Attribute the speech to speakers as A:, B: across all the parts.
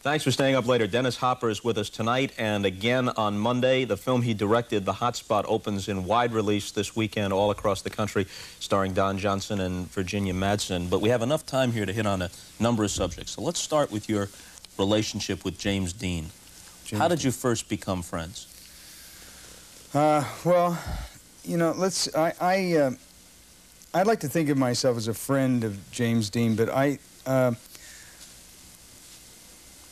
A: Thanks for staying up later. Dennis Hopper is with us tonight and again on Monday. The film he directed, The Hot Spot, opens in wide release this weekend all across the country, starring Don Johnson and Virginia Madsen. But we have enough time here to hit on a number of subjects. So let's start with your relationship with James Dean. How did you first become friends?
B: Well, you know, I'd like to think of myself as a friend of James Dean, but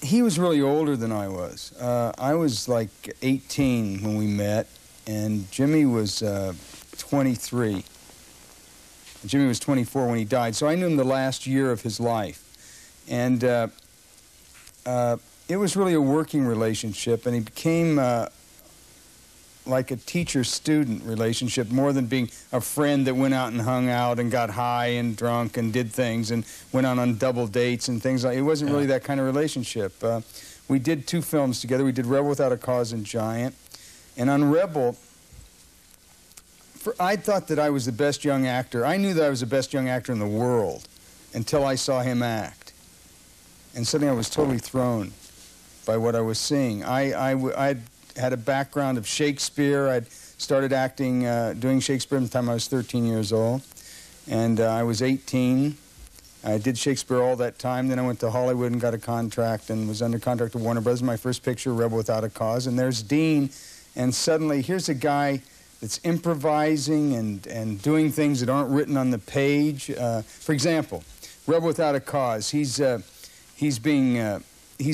B: he was really older than I was. I was like 18 when we met, and Jimmy was 23. Jimmy was 24 when he died, so I knew him the last year of his life. And it was really a working relationship, and he became like a teacher-student relationship more than being a friend that went out and hung out and got high and drunk and did things and went on double dates and things like. It wasn't really that kind of relationship. We did 2 films together. We did Rebel Without a Cause and Giant. And on Rebel, I thought that I was the best young actor. I knew that I was the best young actor in the world until I saw him act. And suddenly I was totally thrown by what I was seeing. I'd had a background of Shakespeare. I'd started acting, doing Shakespeare from the time I was 13 years old. And I was 18. I did Shakespeare all that time. Then I went to Hollywood and got a contract and was under contract with Warner Brothers. My first picture, Rebel Without a Cause. And there's Dean. And suddenly, here's a guy that's improvising and doing things that aren't written on the page. For example, Rebel Without a Cause. He's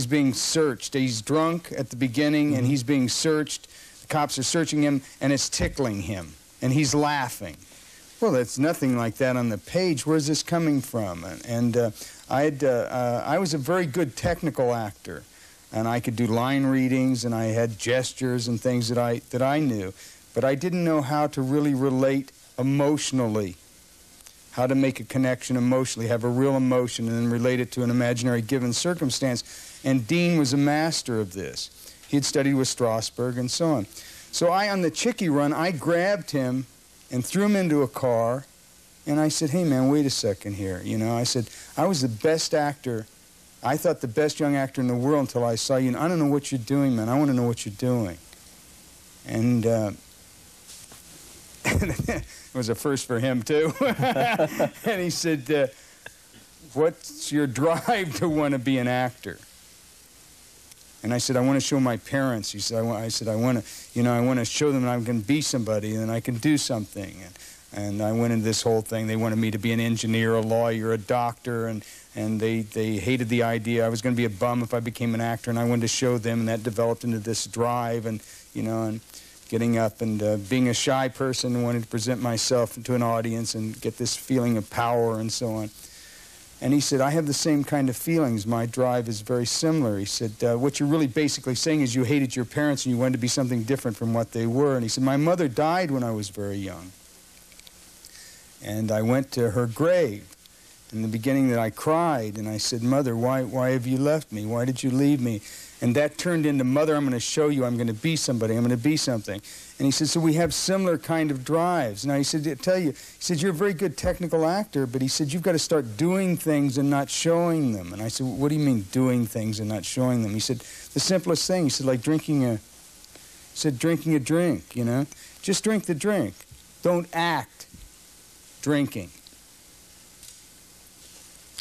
B: being searched. He's drunk at the beginning, and he's being searched. The cops are searching him, and it's tickling him, and he's laughing. Well, that's nothing like that on the page. Where's this coming from? I was a very good technical actor, and I could do line readings, and I had gestures and things that I knew, but I didn't know how to really relate emotionally. How to make a connection emotionally, have a real emotion, and then relate it to an imaginary given circumstance. And Dean was a master of this. He had studied with Strasberg and so on. So on the Chickie run, I grabbed him and threw him into a car, and I said, hey, man, wait a second here. You know, I said, I was the best actor. I thought the best young actor in the world until I saw you, and I don't know what you're doing, man. I want to know what you're doing. And it was a first for him, too. And he said, what's your drive to want to be an actor? And I said, I want to show my parents. He said, I want to show them that I can be somebody and I can do something. And I went into this whole thing. They wanted me to be an engineer, a lawyer, a doctor, and they hated the idea. I was going to be a bum if I became an actor, and I wanted to show them, and that developed into this drive, and, you know, and getting up and being a shy person and wanted to present myself to an audience and get this feeling of power and so on. And he said, I have the same kind of feelings. My drive is very similar. He said, what you're really basically saying is you hated your parents and you wanted to be something different from what they were. And he said, my mother died when I was very young. And I went to her grave. In the beginning that I cried, and I said, Mother, why have you left me? Why did you leave me? And that turned into, Mother, I'm going to show you I'm going to be somebody. I'm going to be something. And he said, so we have similar kind of drives. Now, he said, I tell you, he said, you're a very good technical actor, but he said, you've got to start doing things and not showing them. And I said, what do you mean doing things and not showing them? He said, the simplest thing. He said, like drinking a drink, you know? Just drink the drink. Don't act drinking.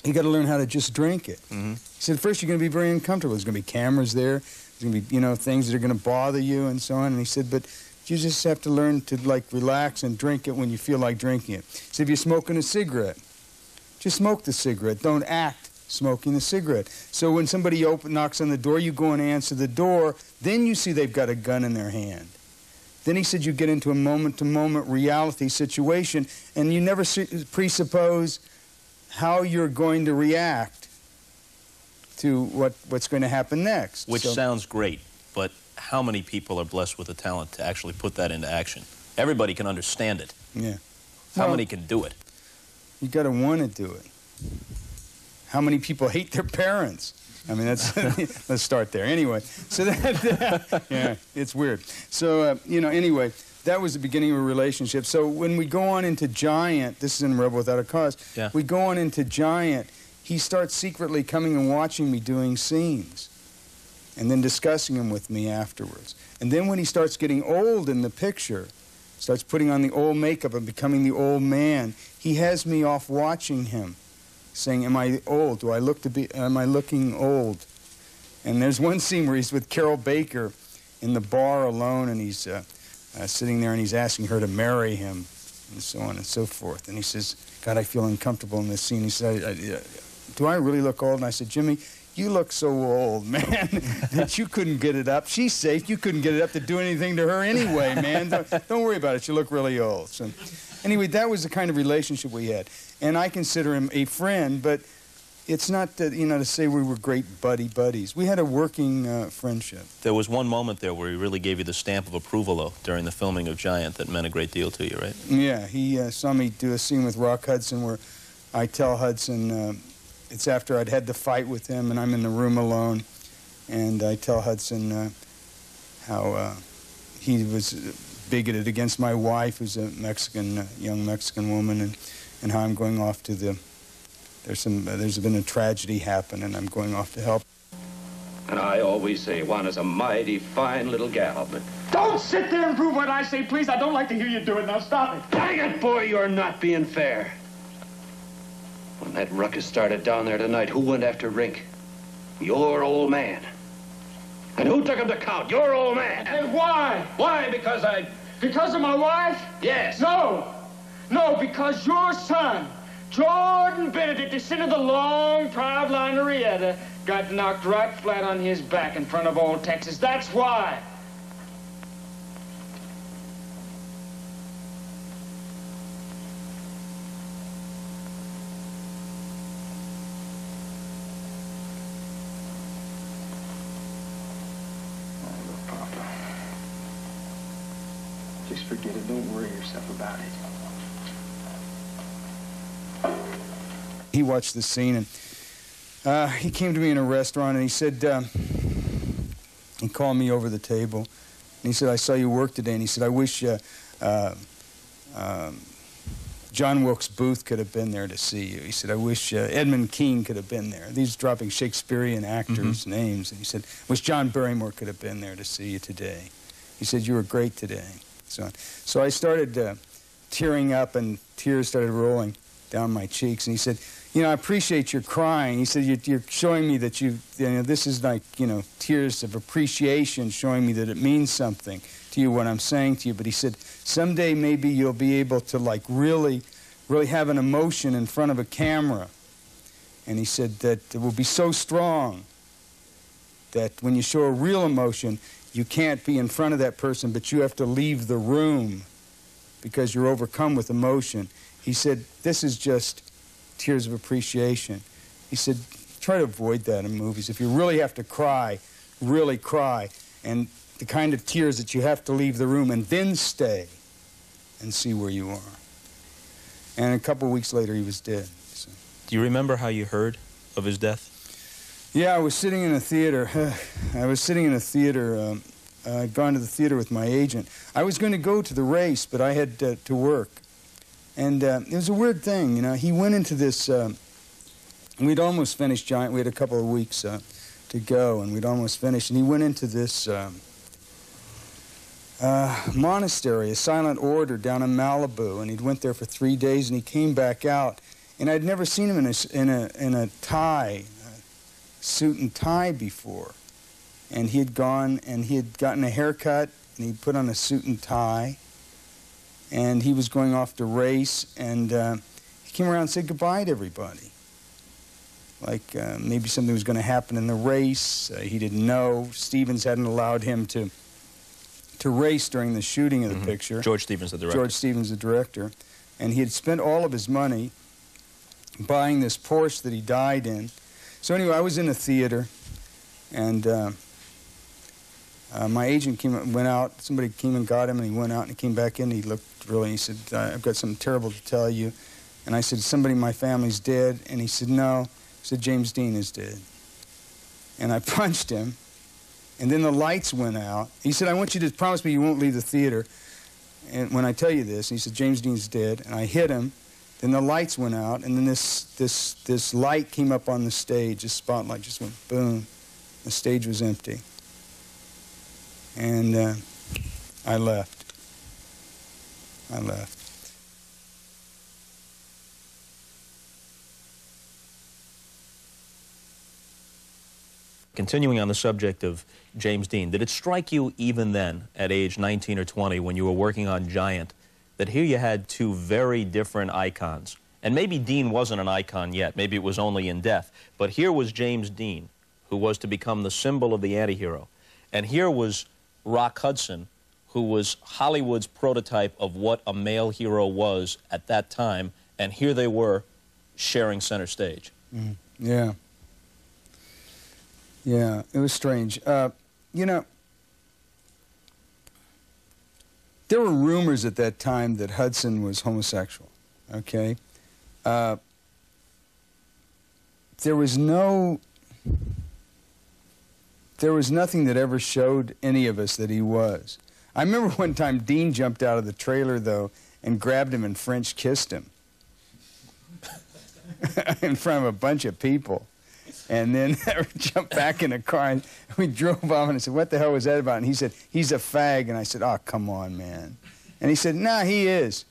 B: You got to learn how to just drink it. He said, first you're going to be very uncomfortable. There's going to be cameras there. There's going to be, you know, things that are going to bother you and so on. And he said, but you just have to learn to, like, relax and drink it when you feel like drinking it. He said, if you're smoking a cigarette, just smoke the cigarette. Don't act smoking the cigarette. So when somebody knocks on the door, you go and answer the door. Then you see they've got a gun in their hand. Then he said you get into a moment-to-moment reality situation, and you never presuppose how you're going to react to what's going to happen next.
A: Which sounds great, but how many people are blessed with the talent to actually put that into action? Everybody can understand it.
B: Yeah.
A: How many can do it?
B: You got to want to do it. How many people hate their parents? I mean, that's let's start there. Anyway, so yeah, it's weird. So you know, anyway, that was the beginning of a relationship. So when we go on into Giant, this is in Rebel Without a Cause.
A: Yeah.
B: We go on into Giant. He starts secretly coming and watching me doing scenes. and then discussing them with me afterwards. And then when he starts getting old in the picture, starts putting on the old makeup and becoming the old man, he has me off watching him, saying, am I old? Am I looking old? And there's one scene where he's with Carol Baker in the bar alone, and he's sitting there and he's asking her to marry him, and so on and so forth. And he says, God, I feel uncomfortable in this scene. He said, do I really look old? And I said, Jimmy, you look so old, man, that you couldn't get it up. She's safe. You couldn't get it up to do anything to her anyway, man. Don't worry about it. You look really old. So anyway, that was the kind of relationship we had. And I consider him a friend, but it's not, to say we were great buddies. We had a working friendship.
A: There was one moment there where he really gave you the stamp of approval, though, during the filming of Giant that meant a great deal to you, right?
B: Yeah, he saw me do a scene with Rock Hudson where I tell Hudson, it's after I'd had the fight with him and I'm in the room alone, and I tell Hudson how he was bigoted against my wife, who's a Mexican, young Mexican woman, and how I'm going off to the, there's been a tragedy happen and I'm going off to help.
C: And I always say Juana's a mighty fine little gal, but...
D: Don't sit there and prove what I say, please. I don't like to hear you do it. Now stop it.
C: Dang it, boy, you're not being fair. When that ruckus started down there tonight, who went after Rink? Your old man. And who took him to count? Your old man.
D: And why?
C: Why? Because I...
D: Because of my wife?
C: Yes.
D: No. No, because your son, Jordan Benedict, descended the long, proud line of Rieta, got knocked right flat on his back in front of old Texas. That's why.
E: Just forget it. Don't worry yourself about it.
B: He watched the scene, and he came to me in a restaurant, and he said, he called me over the table, and he said, I saw you work today, and he said, I wish John Wilkes Booth could have been there to see you. He said, I wish Edmund Kean could have been there. These dropping Shakespearean actors' names. And he said, I wish John Barrymore could have been there to see you today. He said, you were great today. So I started tearing up, and tears started rolling down my cheeks. And he said, I appreciate your crying. He said, you're showing me that this is like, tears of appreciation, showing me that it means something to you, what I'm saying to you. But he said, someday maybe you'll be able to, like, really have an emotion in front of a camera. And he said that it will be so strong that when you show a real emotion, you can't be in front of that person, but you have to leave the room because you're overcome with emotion. He said, this is just tears of appreciation. He said, try to avoid that in movies. If you really have to cry, really cry. And the kind of tears that you have to leave the room and then stay and see where you are. And a couple of weeks later, he was dead. So.
A: Do you remember how you heard of his death?
B: Yeah, I was sitting in a theater. I'd gone to the theater with my agent. I was going to go to the race, but I had to work. And it was a weird thing, He went into this, we'd almost finished Giant. We had a couple of weeks to go, and we'd almost finished. And he went into this monastery, a silent order down in Malibu, and he'd went there for 3 days, and he came back out. And I'd never seen him in a tie, suit and tie before. And he had gone and he had gotten a haircut and he put on a suit and tie, and he was going off to race, and he came around and said goodbye to everybody. Like maybe something was going to happen in the race. He didn't know. Stevens hadn't allowed him to race during the shooting of the picture.
A: George Stevens, the director.
B: George Stevens, the director. And he had spent all of his money buying this Porsche that he died in. So anyway, I was in a theater, and my agent went out. Somebody came and got him, and he went out, and he came back in. And he looked he said, I've got something terrible to tell you. And I said, somebody in my family's dead. And he said, no. He said, James Dean is dead. And I punched him, and then the lights went out. He said, I want you to promise me you won't leave the theater and when I tell you this. And he said, James Dean's dead. And I hit him. Then the lights went out, and then this light came up on the stage. This spotlight just went boom, The stage was empty. And I left. I left.
A: Continuing on the subject of James Dean, did it strike you even then, at age 19 or 20, when you were working on Giant, that here you had two very different icons? And maybe Dean wasn't an icon yet, maybe it was only in death, but here was James Dean, who was to become the symbol of the antihero. And here was Rock Hudson, who was Hollywood's prototype of what a male hero was at that time, and here they were sharing center stage.
B: Yeah. Yeah, it was strange. You know, there were rumors at that time that Hudson was homosexual, okay? There was nothing that ever showed any of us that he was. I remember one time Dean jumped out of the trailer, though, and grabbed him and French kissed him in front of a bunch of people. And then I jumped back in the car, and we drove off, and I said, what the hell was that about? And he said, he's a fag. And I said, oh, come on, man. And he said, nah, he is.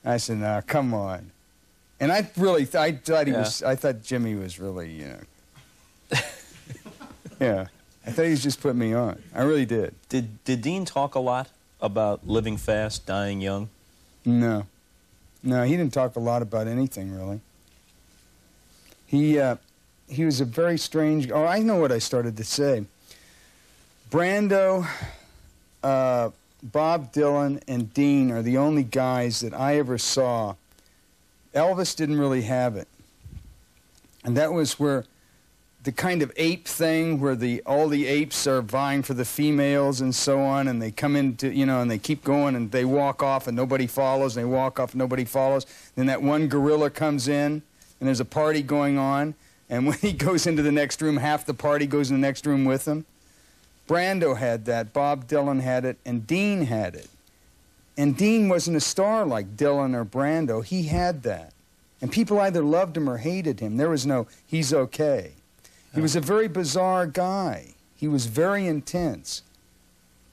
B: I said, nah, come on. And I really thought he was, I thought Jimmy was really, you know. Yeah. I thought he was just putting me on. I really did.
A: Did Dean talk a lot about living fast, dying young?
B: No. No, he didn't talk a lot about anything, really. He was a very strange... Oh, I know what I started to say. Brando, Bob Dylan, and Dean are the only guys that I ever saw. Elvis didn't really have it. And that was where the kind of ape thing where all the apes are vying for the females and so on, and they come into, you know, and they keep going, and they walk off and nobody follows, and they walk off and nobody follows. Then that one gorilla comes in, and there's a party going on, and when he goes into the next room, half the party goes in the next room with him. Brando had that, Bob Dylan had it, and Dean had it. And Dean wasn't a star like Dylan or Brando. He had that. And people either loved him or hated him. There was no, he's okay. He was a very bizarre guy. He was very intense.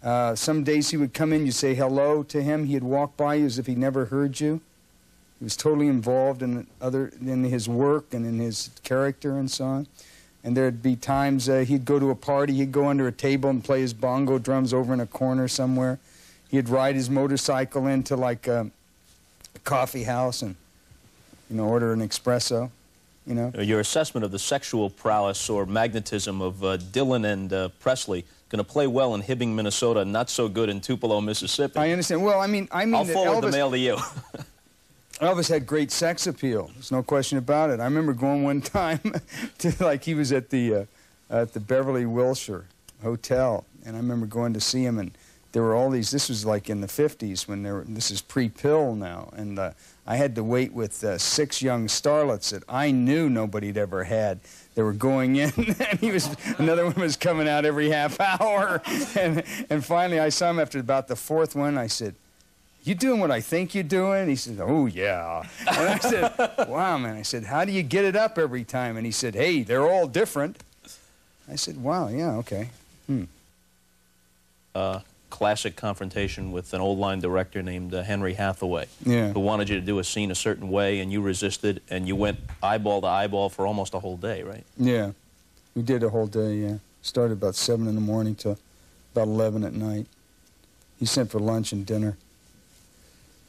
B: Some days he would come in, you'd say hello to him, he'd walk by you as if he never heard you. He was totally involved in his work and in his character and so on. And there'd be times he'd go to a party, he'd go under a table and play his bongo drums over in a corner somewhere. He'd ride his motorcycle into like a coffee house and, you know, order an espresso, you know.
A: Your assessment of the sexual prowess or magnetism of Dylan and Presley going to play well in Hibbing, Minnesota, not so good in Tupelo, Mississippi.
B: I understand. Well, I mean
A: I'll forward the mail to you.
B: Elvis had great sex appeal. There's no question about it. I remember going one time to, like, he was at the Beverly Wilshire Hotel, and I remember going to see him, and there were all these, this was like in the 50s when this is pre-pill now, and I had to wait with 6 young starlets that I knew nobody'd ever had. They were going in, and another one was coming out every half hour, and finally I saw him after about the 4th one. I said, you doing what I think you're doing? He said, oh, yeah. And I said, wow, man. I said, how do you get it up every time? And he said, hey, they're all different. I said, wow, yeah, okay.
A: Classic confrontation with an old line director named Henry Hathaway,
B: yeah,
A: who wanted you to do a scene a certain way, and you resisted, and you went eyeball to eyeball for almost a whole day, right?
B: Yeah, we did a whole day, yeah. Started about 7 in the morning till about 11 at night. He sent for lunch and dinner.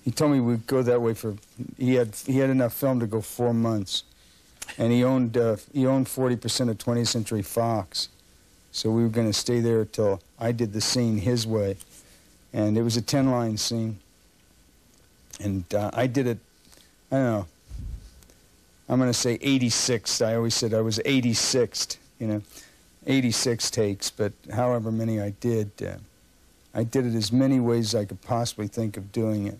B: He told me we'd go that way for, he had enough film to go 4 months. And he owned 40% of 20th Century Fox. So we were going to stay there till I did the scene his way. And it was a 10-line scene. And I did it, I don't know, I'm going to say 86th. I always said I was 86th, you know, 86 takes, but however many I did it as many ways as I could possibly think of doing it.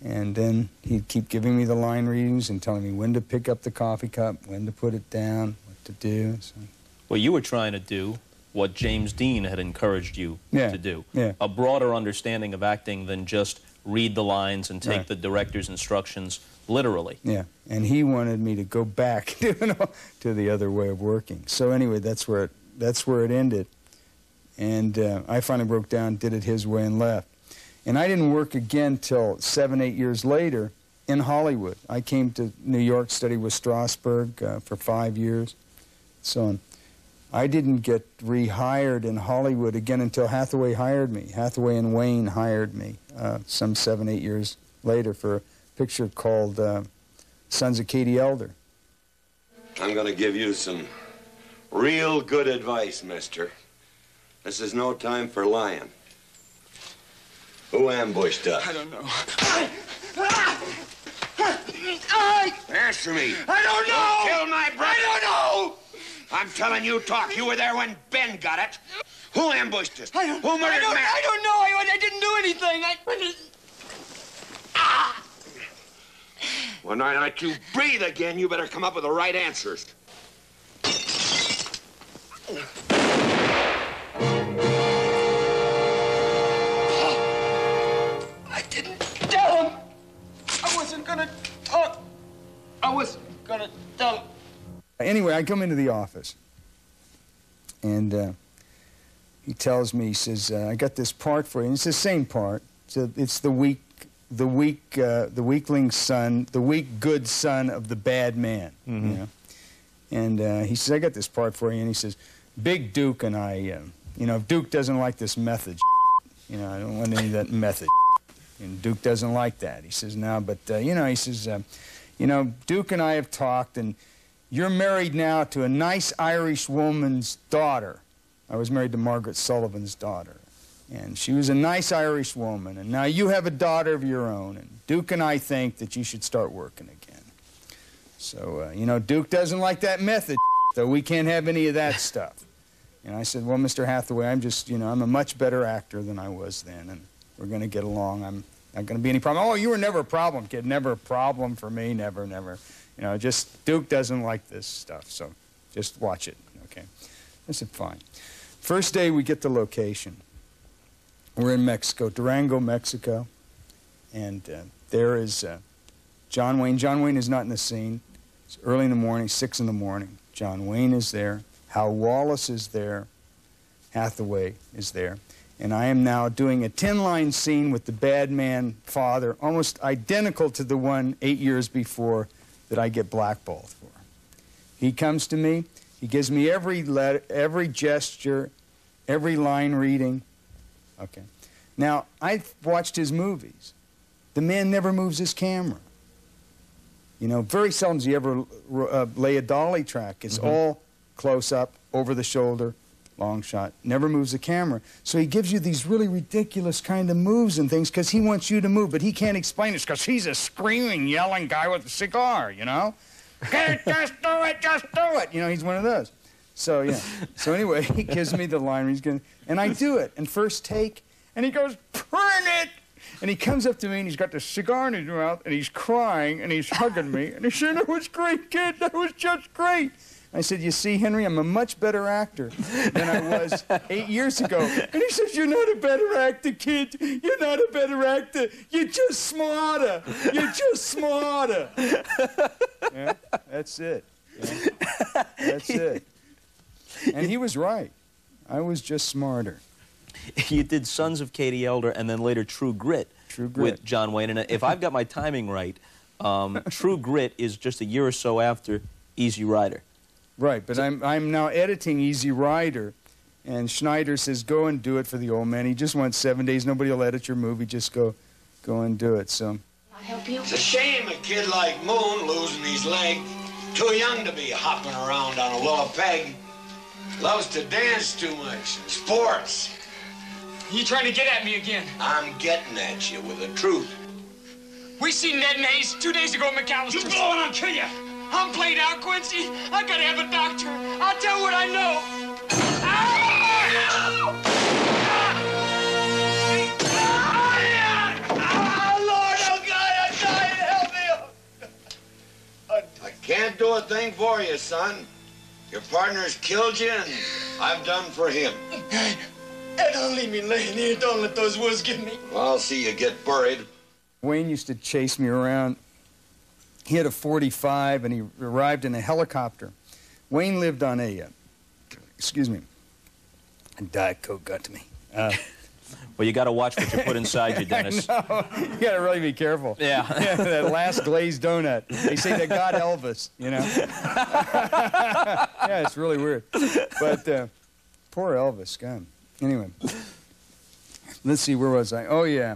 B: And then he'd keep giving me the line readings and telling me when to pick up the coffee cup, when to put it down, what to do. So.
A: Well, you were trying to do what James Dean had encouraged you to do.
B: Yeah.
A: A broader understanding of acting than just read the lines and take the director's instructions literally.
B: Yeah, and he wanted me to go back to the other way of working. So anyway, that's where it ended. And I finally broke down, did it his way, and left. And I didn't work again till 7, 8 years later in Hollywood. I came to New York, studied with Strasberg for 5 years. So I didn't get rehired in Hollywood again until Hathaway hired me. Hathaway and Wayne hired me some 7, 8 years later for a picture called Sons of Katie Elder.
F: I'm going to give you some real good advice, mister. This is no time for lying. Who ambushed us?
D: I don't know.
F: Answer me.
D: I don't know!
F: Don't kill my brother!
D: I don't know!
F: I'm telling you, talk. You were there when Ben got it. Who ambushed us? Who murdered Matt?
D: I don't know. I didn't do anything.
F: When I let you breathe again, you better come up with the right answers.
D: I didn't tell him. I wasn't gonna talk. I wasn't gonna tell him.
B: Anyway, I come into the office, and he tells me, he says, I got this part for you. And it's the same part. So it's the weak weakling son, the weak good son of the bad man. You know? And he says, I got this part for you. And he says, Big Duke and I, you know, if Duke doesn't like this method, you know, I don't want any of that method. And Duke doesn't like that. He says, no, but, you know, he says, you know, Duke and I have talked, and you're married now to a nice Irish woman's daughter. I was married to Margaret Sullivan's daughter. And she was a nice Irish woman. And now you have a daughter of your own. And Duke and I think that you should start working again. So, you know, Duke doesn't like that method, though. We can't have any of that stuff. And I said, well, Mr. Hathaway, I'm just, you know, I'm a much better actor than I was then. And we're going to get along. I'm not going to be any problem. Oh, you were never a problem, kid. Never a problem for me. Never, never. You know, just Duke doesn't like this stuff. So just watch it, okay? I said, fine. First day we get the location. We're in Mexico, Durango, Mexico, and there is John Wayne. John Wayne is not in the scene. It's early in the morning, 6 in the morning. John Wayne is there. Hal Wallace is there. Hathaway is there. And I am now doing a 10-line scene with the bad man father, almost identical to the one 8 years before that I get blackballed for. He comes to me. He gives me every letter, every gesture, every line reading. Okay. Now, I've watched his movies. The man never moves his camera. You know, very seldom does he ever lay a dolly track. It's all close up, over the shoulder, long shot. Never moves the camera. So he gives you these really ridiculous kind of moves and things because he wants you to move, but he can't explain it because he's a screaming, yelling guy with a cigar, you know? Just do it, just do it. You know, he's one of those. So, yeah. So anyway, he gives me the line, and I do it. And first take, and he goes, "Burn it!" And he comes up to me, and he's got the cigar in his mouth, and he's crying, and he's hugging me. And he said, "That was great, kid. That was just great." I said, "You see, Henry, I'm a much better actor than I was 8 years ago." And he says, "You're not a better actor, kid. You're not a better actor. You're just smarter. You're just smarter." Yeah, that's it. Yeah, that's it. And he was right. I was just smarter.
A: You did Sons of Katie Elder and then later True Grit, with John Wayne. And if I've got my timing right, True Grit is just a year or so after Easy Rider.
B: Right, but I'm now editing Easy Rider, and Schneider says, go and do it for the old man. He just wants 7 days. Nobody will edit your movie. Just go and do it. So
G: I'll help you.
F: It's a shame a kid like Moon losing his leg. Too young to be hopping around on a willow peg. Loves to dance too much. Sports.
D: You trying to get at me again?
F: I'm getting at you with the truth.
D: We seen Ned and Hayes 2 days ago at McAllister's.
F: You blow and I'll kill you.
D: I'm played out, Quincy. I gotta have a doctor. I'll tell what I know.
F: Lord, oh God, I'm dying. Help me. I can't do a thing for you, son. Your partner's killed you, and I've done for him.
D: Hey, don't leave me laying here. Don't let those wolves get me.
F: Well, I'll see you get buried
B: Wayne used to chase me around. He had a .45, and he arrived in a helicopter. Wayne lived on a, excuse me, a Diet Coke got to me.
A: Well, you got to watch what you put inside you, Dennis.
B: I know. You got to really be careful.
A: Yeah.
B: Yeah, that last glazed donut. They say they got Elvis, you know. Yeah, it's really weird. But poor Elvis, God. Anyway, let's see, where was I? Oh, yeah.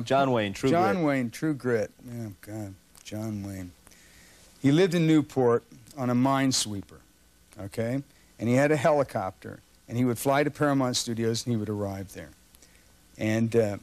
A: John Wayne, True Grit.
B: John Wayne, True Grit. Oh, God, John Wayne. He lived in Newport on a minesweeper, okay? And he had a helicopter, and he would fly to Paramount Studios, and he would arrive there. And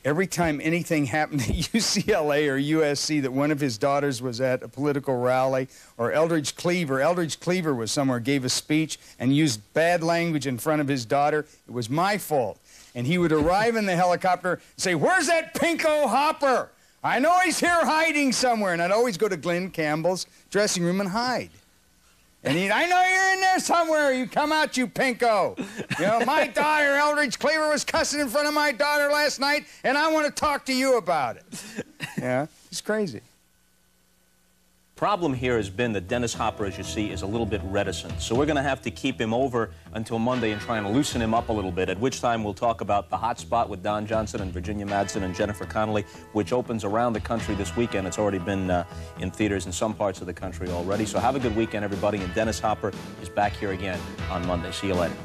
B: every time anything happened at UCLA or USC, that one of his daughters was at a political rally, or Eldridge Cleaver was somewhere, gave a speech, and used bad language in front of his daughter, it was my fault. And he would arrive in the helicopter and say, "Where's that pinko Hopper? I know he's here hiding somewhere." And I'd always go to Glenn Campbell's dressing room and hide. And he'd, "I know you're in there somewhere. You come out, you pinko. You know, my daughter, Eldridge Cleaver, was cussing in front of my daughter last night, and I want to talk to you about it." Yeah, he's crazy.
A: Problem here has been that Dennis Hopper, as you see, is a little bit reticent. So we're going to have to keep him over until Monday and try and loosen him up a little bit, at which time we'll talk about The Hot Spot with Don Johnson and Virginia Madsen and Jennifer Connelly, which opens around the country this weekend. It's already been in theaters in some parts of the country already. So have a good weekend, everybody, and Dennis Hopper is back here again on Monday. See you later.